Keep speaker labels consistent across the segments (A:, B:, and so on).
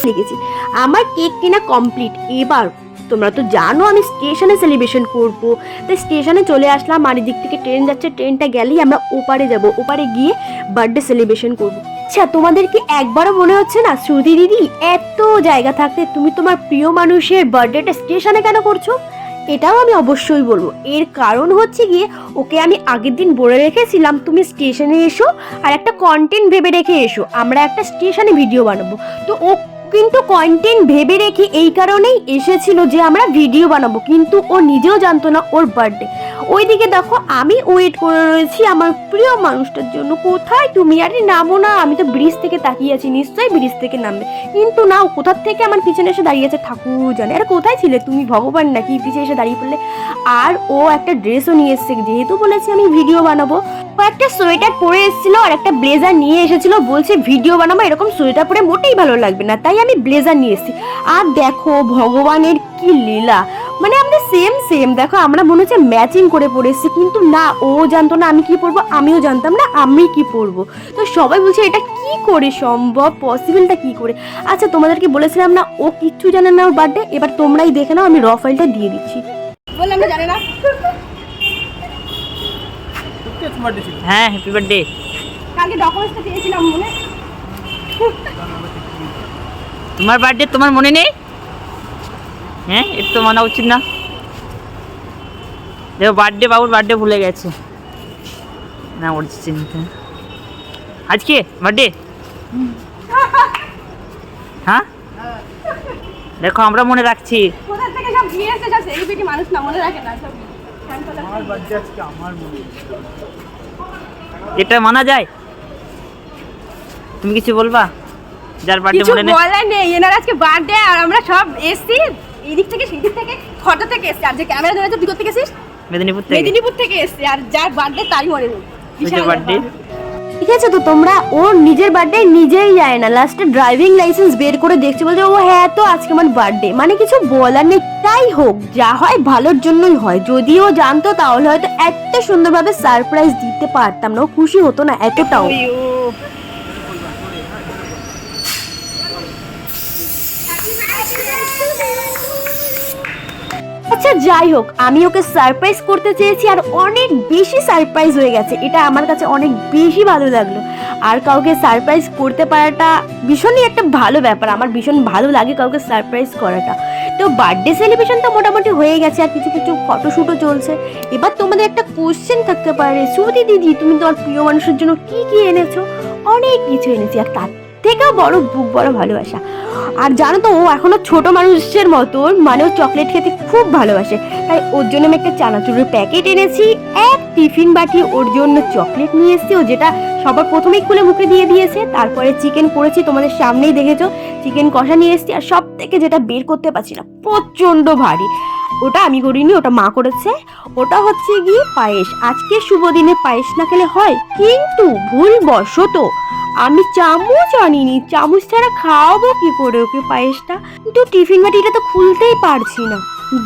A: লিখেছি। আমার কেক কেনা কমপ্লিট। এবার তোমরা তো জানো আমি স্টেশনে সেলিব্রেশন করব, তাই স্টেশনে চলে আসলাম। আর দিক থেকে ট্রেন যাচ্ছে, ট্রেনটা গেলেই আমরা ওপারে যাব, ওপারে গিয়ে বার্থডে সেলিব্রেশন করব। আচ্ছা, তোমাদের কি একবারও মনে হচ্ছে না শ্রুতি দিদি এত জায়গা থাকতে তুমি তোমার প্রিয় মানুষের বার্থডেটা স্টেশনে কেন করছো? এটাও আমি অবশ্যই বলবো। এর কারণ হচ্ছে গিয়ে ওকে আমি আগের দিন বলে রেখেছিলাম তুমি স্টেশনে এসো আর একটা কন্টেন্ট ভেবে রেখে এসো, আমরা একটা স্টেশনে ভিডিও বানাবো। তো ও কিন্তু কন্টেন্ট ভেবে রেখে এই কারণেই এসেছিল যে আমরা ভিডিও বানাবো, কিন্তু ও নিজেও জানতো না ওর বার্থডে। ওইদিকে দেখো আমি ওয়েট করে রয়েছি আমার প্রিয় মানুষটার জন্য। কোথায় তুমি? আরে নামো না, আমি তো ব্রিজ থেকে তাকিয়ে আছি, নিশ্চয়ই ব্রিজ থেকে নামবে, কিন্তু না, ও কোথার থেকে আমার পিছনে এসে দাঁড়িয়ে আছে ঠাকুর জানে। আরে কোথায় ছিলে তুমি, ভগবান নাকি পিছনে এসে দাঁড়িয়ে পড়লে। আর ও একটা ড্রেসও নিয়ে এসেছে, যেহেতু বলেছি আমি ভিডিও বানাবো। ও একটা সোয়েটার পরে এসেছিল আর একটা ব্লেজার নিয়ে এসেছিল, বলছে ভিডিও বানাবো, এরকম সোয়েটার পরে মোটেই ভালো লাগবে না, তাই আমি ব্লেজার নিয়ে এসেছি। আর দেখো ভগবানের কি লীলা, মানে আমরা সেম দেখো, আমরা মনে হচ্ছে ম্যাচিং করে পরে এসেছি, কিন্তু না, ও জানতো না আমি কি পরবো, আমিও জানতাম না আমি কি পরবো। তো সবাই বলছে এটা কি করে সম্ভব, পসিবলটা কি করে। আচ্ছা তোমাদেরকে বলেছিলাম না ও কিচ্ছু জানে না ওর বার্থডে, এবার তোমরাই দেখে নাও, আমি র ফাইলটা দিয়ে দিচ্ছি। বললাম না জানে না।
B: হ্যাঁ হ্যাপি বার্থডে।
A: কালকে ডকুমেন্টসটা দিয়েছিলাম মনে।
B: তোমার বার্থডে তোমার মনে নেই? হ্যাঁ, এটা তো মানা উচিত না। দেখো বার্থডে, বাবুর বার্থডে ভুলে গেছে না, ওর চিন্তা। আজকে বার্থডে? হ্যাঁ দেখো আমরা মনে রাখছি।
A: কোথা থেকে সব দিয়ে এসে সব সেলিব্রিটি মানুষ না মনে রাখে না সব।
C: আমার বার্থডে আজকে আমার মনে।
B: এটা মানা যায়? তুমি কিছু বলবা যার বার্থডে মনে নেই?
A: কিছু বলার নেই, এনার আজকে বার্থডে আর আমরা সব এসছি এই দিক থেকে সেই দিক থেকে, ফটো থেকে এসছি। আর যে ক্যামেরা ধরেছে তুই কোথা থেকে এসেছিস? মেদিনীপুর থেকে এসছি। আর যার বার্থডে তারই মনে নেই।
B: বার্থডে
A: ঠিক আছে, তো তোমরা ওর নিজের বার্থডে নিজেই যায় না, লাস্টে ড্রাইভিং লাইসেন্স বের করে দেখছে, বলছে ও হ্যাঁ তো আজকে আমার বার্থডে, মানে কিছু বলার নেই। তাই হোক, যা হয় ভালোর জন্যই হয়। যদিও জানতো তাহলে হয়তো এত সুন্দরভাবে সারপ্রাইজ দিতে পারতাম না, ও খুশি হতো না এতটাও। আচ্ছা যাই হোক, আমি ওকে সারপ্রাইজ করতে চেয়েছি আর অনেক বেশি সারপ্রাইজ হয়ে গেছে, এটা আমার কাছে অনেক বেশি ভালো লাগলো। আর কাউকে সারপ্রাইজ করতে পারাটা ভীষণই একটা ভালো ব্যাপার, আমার ভীষণ ভালো লাগে কাউকে সারপ্রাইজ করাটা। তো বার্থডে সেলিব্রেশন তো মোটামুটি হয়ে গেছে, আর কিছু কিছু ফটোশ্যুটও চলছে। এবার তোমাদের একটা কোশ্চেন থাকতে পারে, শ্রুতি দিদি তুমি তোমার প্রিয় মানুষের জন্য কি কি এনেছো? অনেক কিছু এনেছি, আর তার থেকেও বড় বুক বড় ভালোবাসা। আর জানো তো ও এখনো ছোট মানুষের মতন, মানে ও চকলেট খেতে খুব ভালোবাসে, তাই ওর জন্য আমি একটা চানাচুরের প্যাকেট এনেছি, এক টিফিন বাটি ওর জন্য চকলেট নিয়ে এসেছি, ও যেটা সবার প্রথমেই খুলে মুখে দিয়ে দিয়েছে। তারপরে চিকেন করেছি, তোমাদের সামনেই দেখেছো, চিকেন কষা নিয়ে এসেছি। আর সব থেকে যেটা বের করতে পারছি না, প্রচন্ড ভারী, ওটা আমি করিনি, ওটা মা করেছে। ওটা হচ্ছে গিয়ে পায়েস। আজকে শুভ দিনে পায়েস না খেলে হয়, কিন্তু ভুলবশত আমি চামচ আনিনি, চামচ ছাড়া খাওয়াবো কি করে ওকে পায়েসটা, কিন্তু টিফিন বাটিটা তো খুলতেই পারছি না।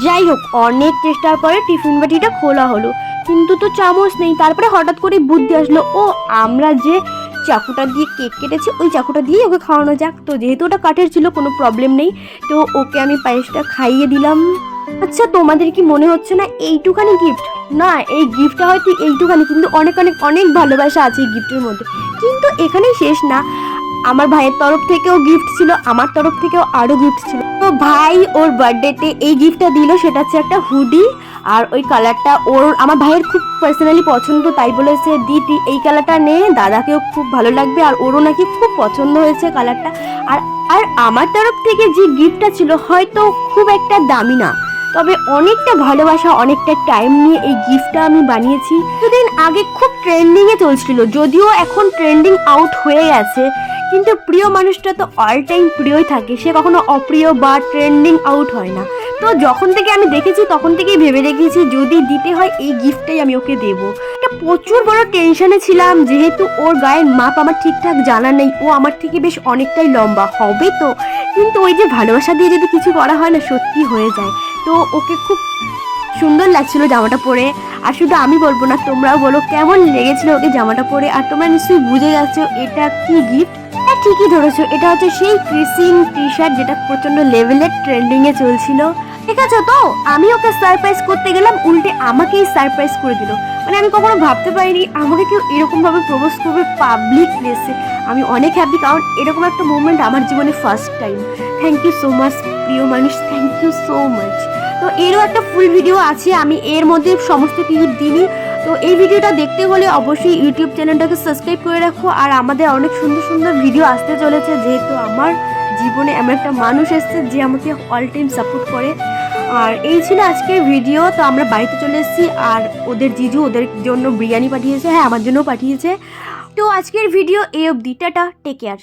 A: যাই হোক, অনেক চেষ্টার পরে টিফিন বাটিটা খোলা হলো, কিন্তু তো চামচ নেই। তারপরে হঠাৎ করে বুদ্ধি আসলো, ও আমরা যে চাকুটা দিয়ে কেক কেটেছি ওই চাকুটা দিয়ে ওকে খাওয়ানো যাক। তো যেহেতু ওটা কাঠের ছিল কোনো প্রবলেম নেই, তো ওকে আমি পায়েসটা খাইয়ে দিলাম। আচ্ছা তোমাদের কি মনে হচ্ছে না এইটুখানি গিফট? না, এই গিফটটা হয়তো এইটুখানি, কিন্তু অনেক অনেক অনেক ভালোবাসা আছে এই গিফটের মধ্যে। কিন্তু এখানেই শেষ না, আমার ভাইয়ের তরফ থেকেও গিফট ছিল, আমার তরফ থেকেও আরো গিফট ছিল। তো ভাই ওর বার্থডেতে এই গিফটটা দিল, সেটা হচ্ছে একটা হুডি। আর ওই কালারটা আমার ভাইয়ের খুব পার্সোনালি পছন্দ, তাই বলেছে দি তুই এই কালারটা নে, দাদাকেও খুব ভালো লাগবে, আর ওরও নাকি খুব পছন্দ হয়েছে কালারটা। আর আর আমার তরফ থেকে যে গিফটটা ছিল হয়তো খুব একটা দামি না, তবে অনেকটা ভালোবাসা, অনেকটা টাইম নিয়ে এই গিফটটা আমি বানিয়েছি। কিছুদিন আগে খুব ট্রেন্ডিংয়ে চলছিল, যদিও এখন ট্রেন্ডিং আউট হয়ে গেছে, কিন্তু প্রিয় মানুষটা তো অল টাইম প্রিয়ই থাকে, সে কখনো অপ্রিয় বা ট্রেন্ডিং আউট হয় না। তো যখন থেকে আমি দেখেছি তখন থেকেই ভেবে রেখেছি যদি দিতে হয় এই গিফটটাই আমি ওকে দেবো। একটা প্রচুর বড় টেনশনে ছিলাম, যেহেতু ওর গায়ের মাপ আমার ঠিকঠাক জানা নেই, ও আমার থেকে বেশ অনেকটাই লম্বা হবে, তো কিন্তু ওই যে ভালোবাসা দিয়ে যদি কিছু করা হয় না, সত্যি হয়ে যায়। তো ওকে খুব সুন্দর লাগছিল জামাটা পরে। আর শুধু আমি বলবো না, তোমরাও বলো কেমন লেগেছিল ওকে জামাটা পরে। আর তোমরা নিশ্চয়ই বুঝে যাচ্ছ এটা কি গিফট। এক ঠিকই ধরেছো, এটা হচ্ছে সেই ক্রিসিং টি শার্ট যেটা প্রচন্ড লেভেলের ট্রেন্ডিং এ চলছিল। ঠিক আছে, তো আমি ওকে সারপ্রাইজ করতে গেলাম, উল্টে আমাকেই সারপ্রাইজ করে দিল। মানে আমি কখনো ভাবতে পারিনি আমাকে কেউ এরকম ভাবে প্রপোজ করবে পাবলিক প্লেসে। আমি অনেক হ্যাপি, কারণ এরকম একটা মোমেন্ট আমার জীবনে first time. Thank you so much প্রিয় মানুষ, থ্যাংক ইউ সো মাচ। তো এরও একটা ফুল ভিডিও আছে, আমি এর মধ্যে সমস্ত কিছু দিই। তো এই ভিডিওটা দেখতে হলে অবশ্যই ইউটিউব চ্যানেলটাকে সাবস্ক্রাইব করে রাখো। আর আমাদের অনেক সুন্দর সুন্দর ভিডিও আসতে চলেছে, যেহেতু আমার জীবনে এমন একটা মানুষ এসেছে যে আমাকে অল টাইম সাপোর্ট করে। আর এই ছিল আজকের ভিডিও। তো আমরা বাড়িতে চলে এসেছি, আর ওদের জিজু ওদের জন্য বিরিয়ানি পাঠিয়েছে, হ্যাঁ আমার জন্যও পাঠিয়েছে। তো আজকের ভিডিও এই অবধি, টাটা, টেক কেয়ার।